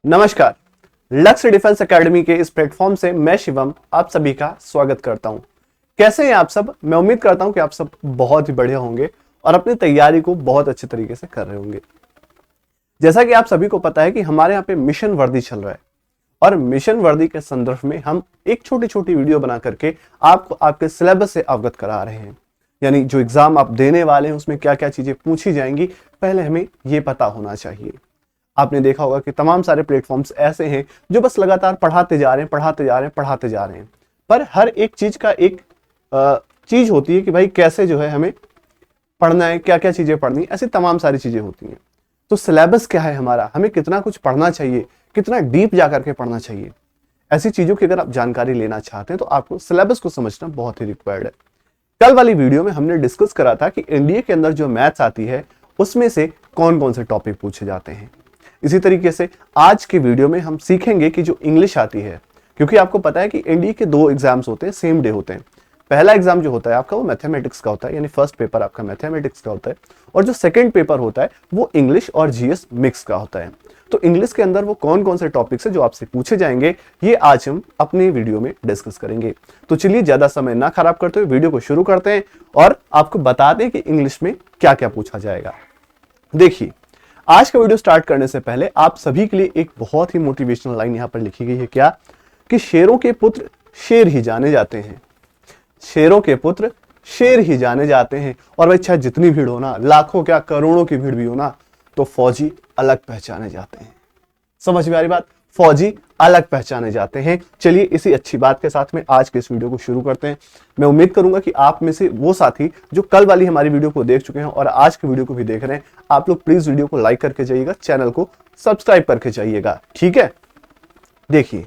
नमस्कार। लक्ष्य defence academy के इस प्लेटफॉर्म से मैं शिवम आप सभी का स्वागत करता हूं। कैसे हैं आप सब? मैं उम्मीद करता हूं कि आप सब बहुत ही बढ़िया होंगे और अपनी तैयारी को बहुत अच्छे तरीके से कर रहे होंगे। जैसा कि आप सभी को पता है कि हमारे यहाँ पे मिशन वर्दी चल रहा है और मिशन वर्दी के संदर्भ में हम एक छोटी छोटी वीडियो बना करके आपको आपके सिलेबस से अवगत करा रहे हैं। यानी जो एग्जाम आप देने वाले हैं उसमें क्या क्या चीजें पूछी जाएंगी, पहले हमें ये पता होना चाहिए। आपने देखा होगा कि तमाम सारे प्लेटफॉर्म्स ऐसे हैं जो बस लगातार पढ़ाते जा रहे हैं, पर हर एक चीज का एक चीज होती है कि भाई कैसे जो है हमें पढ़ना है, क्या क्या चीजें पढ़नी, ऐसी तमाम सारी चीजें होती हैं। तो सिलेबस क्या है हमारा, हमें कितना कुछ पढ़ना चाहिए, कितना डीप जा करके पढ़ना चाहिए, ऐसी चीजों की अगर आप जानकारी लेना चाहते हैं तो आपको सिलेबस को समझना बहुत ही रिक्वायर्ड है। कल वाली वीडियो में हमने डिस्कस करा था कि एनडीए के अंदर जो मैथ्स आती है उसमें से कौन कौन से टॉपिक पूछे जाते हैं। इसी तरीके से आज के वीडियो में हम सीखेंगे कि जो इंग्लिश आती है, क्योंकि आपको पता है कि एनडीए के 2 एग्जाम्स होते हैं, सेम डे होते हैं। पहला एग्जाम जो होता है आपका वो मैथमेटिक्स का होता है, यानी फर्स्ट पेपर आपका मैथमेटिक्स का होता है, और जो सेकंड पेपर होता है वो इंग्लिश और जीएस मिक्स का होता है। तो इंग्लिश के अंदर वो कौन कौन से टॉपिक्स है जो आपसे पूछे जाएंगे, ये आज हम अपनी वीडियो में डिस्कस करेंगे। तो चलिए ज्यादा समय ना खराब करते हुए वीडियो को शुरू करते हैं और आपको बताते हैं कि इंग्लिश में क्या क्या पूछा जाएगा। देखिए, आज का वीडियो स्टार्ट करने से पहले आप सभी के लिए एक बहुत ही मोटिवेशनल लाइन यहां पर लिखी गई है, क्या कि शेरों के पुत्र शेर ही जाने जाते हैं। शेरों के पुत्र शेर ही जाने जाते हैं। और भाई चाहे जितनी भीड़ हो ना, लाखों क्या करोड़ों की भीड़ भी हो ना, तो फौजी अलग पहचाने जाते हैं। समझ में आ रही बात? फौजी अलग पहचाने जाते हैं। चलिए इसी अच्छी बात के साथ में आज के इस वीडियो को शुरू करते हैं। मैं उम्मीद करूंगा कि आप में से वो साथी जो कल वाली हमारी वीडियो को देख चुके हैं और आज की वीडियो को भी देख रहे हैं, आप लोग प्लीज वीडियो को लाइक करके जाइएगा, चैनल को सब्सक्राइब करके जाइएगा, ठीक है। देखिए,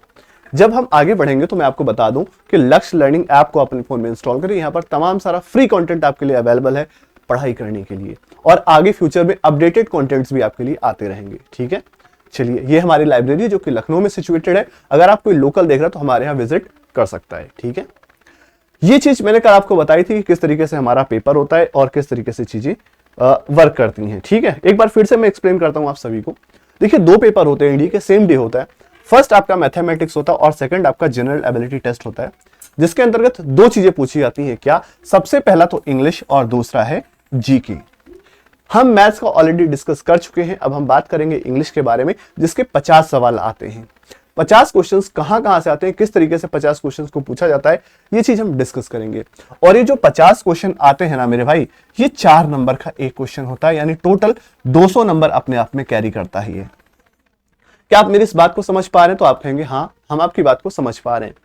जब हम आगे बढ़ेंगे तो मैं आपको बता दूं कि लक्ष्य लर्निंग ऐप को अपने फोन में इंस्टॉल करें। यहाँ पर तमाम सारा फ्री कंटेंट आपके लिए अवेलेबल है पढ़ाई करने के लिए, और आगे फ्यूचर में अपडेटेड कंटेंट्स भी आपके लिए आते रहेंगे, ठीक है। चलिए, ये हमारी लाइब्रेरी जो कि लखनऊ में सिचुएटेड है। अगर आप कोई लोकल देख रहा है तो हमारे यहाँ विजिट कर सकता है, ठीक है। ये चीज मैंने कल आपको बताई थी कि किस तरीके से हमारा पेपर होता है और किस तरीके से चीजें वर्क करती हैं, ठीक है। एक बार फिर से मैं एक्सप्लेन करता हूं आप सभी को। देखिए, 2 पेपर होते हैं इंडिया के, सेम डे होता है। फर्स्ट आपका मैथमेटिक्स होता है और सेकंड आपका जनरल एबिलिटी टेस्ट होता है, जिसके अंतर्गत 2 चीजें पूछी जाती हैं। क्या? सबसे पहला तो इंग्लिश और दूसरा है जीके। हम मैथ्स का ऑलरेडी डिस्कस कर चुके हैं, अब हम बात करेंगे इंग्लिश के बारे में, जिसके 50 सवाल आते हैं। 50 क्वेश्चंस कहां से आते हैं, किस तरीके से 50 क्वेश्चंस को पूछा जाता है, ये चीज हम डिस्कस करेंगे। और ये जो 50 क्वेश्चन आते हैं ना मेरे भाई, ये 4 नंबर का एक क्वेश्चन होता है, यानी टोटल 200 नंबर अपने आप में कैरी करता है ये। क्या आप मेरी इस बात को समझ पा रहे हैं? तो आप कहेंगे हाँ, हम आपकी बात को समझ पा रहे हैं।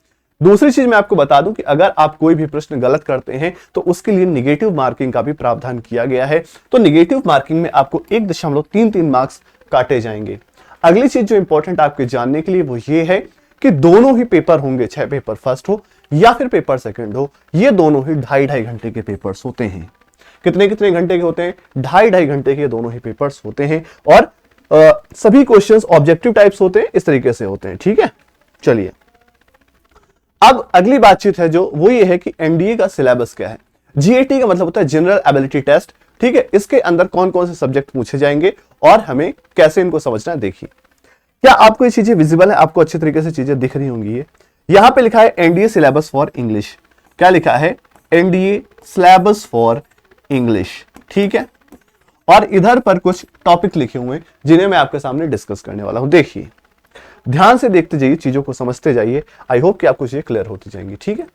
दूसरी चीज मैं आपको बता दूं कि अगर आप कोई भी प्रश्न गलत करते हैं तो उसके लिए निगेटिव मार्किंग का भी प्रावधान किया गया है। तो निगेटिव मार्किंग में आपको 1.33 मार्क्स काटे जाएंगे। अगली चीज जो इंपॉर्टेंट आपके जानने के लिए वो ये है कि दोनों ही पेपर होंगे, चाहे पेपर फर्स्ट हो या फिर पेपर सेकंड हो, ये दोनों ही 2.5 घंटे के पेपर्स होते हैं। कितने कितने घंटे के होते हैं? 2.5 घंटे के दोनों ही पेपर्स होते हैं। और सभी क्वेश्चंस ऑब्जेक्टिव टाइप्स होते हैं, इस तरीके से होते हैं, ठीक है। चलिए, अब अगली बातचीत है जो वो ये है कि एनडीए का सिलेबस क्या है। जीएटी का मतलब होता है जनरल एबिलिटी टेस्ट, ठीक है। इसके अंदर कौन कौन से सब्जेक्ट पूछे जाएंगे और हमें कैसे इनको समझना है। देखिए, क्या आपको ये चीजें विजिबल है? आपको अच्छी तरीके से चीजें दिख रही होंगी। ये यहां पे लिखा है एनडीए सिलेबस फॉर इंग्लिश। क्या लिखा है? एनडीए सिलेबस फॉर इंग्लिश, ठीक है। और इधर पर कुछ टॉपिक लिखे हुए हैं जिन्हें मैं आपके सामने डिस्कस करने वाला हूं। देखिए, ध्यान से देखते जाइए, चीजों को समझते जाइए। आई होप कि आपको चीजें क्लियर होती जाएंगी, ठीक है।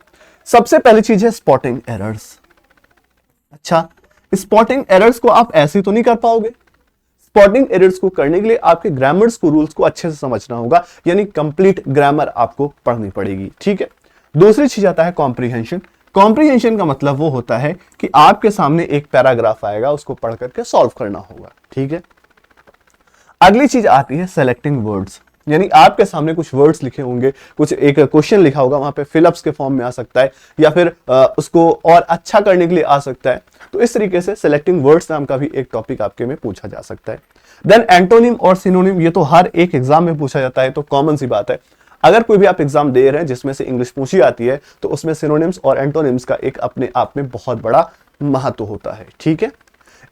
सबसे पहली चीज है स्पॉटिंग एरर्स। अच्छा, स्पॉटिंग एरर्स को आप ऐसे तो नहीं कर पाओगे। स्पॉटिंग एरर्स को करने के लिए आपके ग्रामर्स को रूल्स को अच्छे से समझना होगा, यानी कंप्लीट ग्रामर आपको पढ़नी पड़ेगी, ठीक है। दूसरी चीज आता है कॉम्प्रिहेंशन। कॉम्प्रिहेंशन का मतलब वो होता है कि आपके सामने एक पैराग्राफ आएगा, उसको पढ़ करके सॉल्व करना होगा, ठीक है। अगली चीज आती है सेलेक्टिंग वर्ड्स, यानी आपके सामने कुछ वर्ड्स लिखे होंगे, कुछ एक क्वेश्चन लिखा होगा, वहां पे फिलअप्स के फॉर्म में आ सकता है या फिर उसको और अच्छा करने के लिए आ सकता है। तो इस तरीके से सेलेक्टिंग वर्ड्स नाम का भी एक टॉपिक आपके में पूछा जा सकता है। देन एंटोनिम और सिनोनिम, ये तो हर एक एग्जाम में पूछा जाता है, तो कॉमन सी बात है। अगर कोई भी आप एग्जाम दे रहे हैं जिसमें से इंग्लिश पूछी जाती है तो उसमें सिनोनिम्स और एंटोनिम्स का एक अपने आप में बहुत बड़ा महत्व होता है, ठीक है।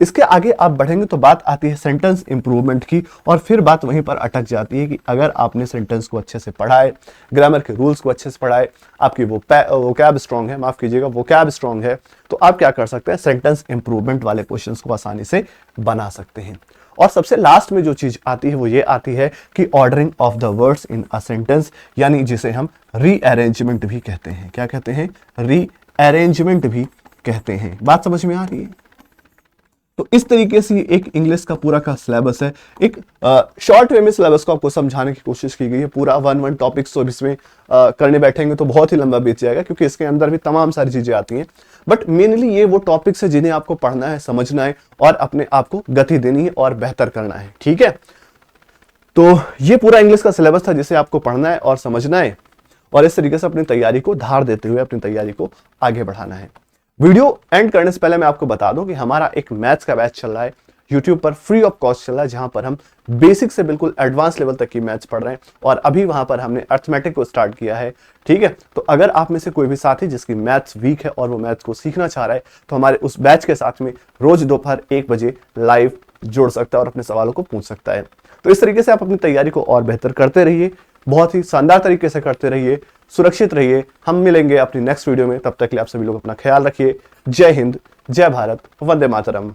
इसके आगे आप बढ़ेंगे तो बात आती है सेंटेंस इंप्रूवमेंट की, और फिर बात वहीं पर अटक जाती है कि अगर आपने सेंटेंस को अच्छे से पढ़ा है, ग्रामर के रूल्स को अच्छे से पढ़ा है, आपकी वोकैब स्ट्रांग है, माफ कीजिएगा वोकैब स्ट्रांग है, तो आप क्या कर सकते हैं, सेंटेंस इंप्रूवमेंट वाले क्वेश्चंस को आसानी से बना सकते हैं। और सबसे लास्ट में जो चीज आती है वो ये आती है कि ordering of the words in a sentence, यानी जिसे हम रीअरेंजमेंट भी कहते हैं। क्या कहते हैं, रीअरेंजमेंट भी कहते हैं। बात समझ में आ रही है? तो इस तरीके से एक इंग्लिश का पूरा का सिलेबस है। एक शॉर्ट वे में सिलेबस को आपको समझाने की कोशिश की गई है। पूरा वन टॉपिक्स तो इसमें करने बैठेंगे तो बहुत ही लंबा बीत जाएगा, क्योंकि इसके अंदर भी तमाम सारी चीजें आती हैं। बट मेनली ये वो टॉपिक्स है जिन्हें आपको पढ़ना है, समझना है और अपने आप को गति देनी है और बेहतर करना है। ठीक है, तो ये पूरा इंग्लिश का सिलेबस था जिसे आपको पढ़ना है और समझना है, और इस तरीके से अपनी तैयारी को धार देते हुए अपनी तैयारी को आगे बढ़ाना है। वीडियो एंड करने से पहले मैं आपको बता दूं कि हमारा एक मैथ्स का बैच चल रहा है YouTube पर, फ्री ऑफ कॉस्ट चल रहा है, जहां पर हम बेसिक से बिल्कुल एडवांस लेवल तक की मैथ्स पढ़ रहे हैं, और अभी वहां पर हमने अर्थमेटिक को स्टार्ट किया है। ठीक है, तो अगर आप में से कोई भी साथी जिसकी मैथ्स वीक है और वो मैथ्स को सीखना चाह रहा है, तो हमारे उस बैच के साथ में रोज दोपहर 1 बजे लाइव जुड़ सकता है और अपने सवालों को पूछ सकता है। तो इस तरीके से आप अपनी तैयारी को और बेहतर करते रहिए, बहुत ही शानदार तरीके से करते रहिए, सुरक्षित रहिए। हम मिलेंगे अपनी नेक्स्ट वीडियो में, तब तक के लिए आप सभी लोग अपना ख्याल रखिए। जय हिंद, जय भारत, वंदे मातरम।